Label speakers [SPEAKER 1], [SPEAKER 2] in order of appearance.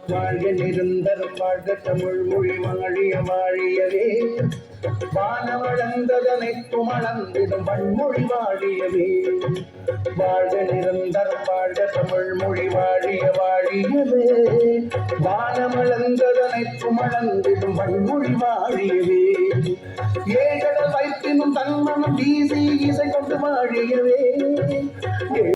[SPEAKER 1] வாழ்க நிரந்தரம் வாழ்க தமிழ் மொழி வாழிய வாழியவே வானவளந்ததனைக்கும் அளந்திடும் வன்மொழி வாழியவே வாழ்க நிரந்தரம் வாழ்க தமிழ் மொழி வாழிய வாழியவே வானவளந்ததனைக்கும் அளந்திடும் வன்மொழி வாழியவே ஏகட வைப்பினும் தன்மனம் வீசி இசை கொண்டு வாழியவே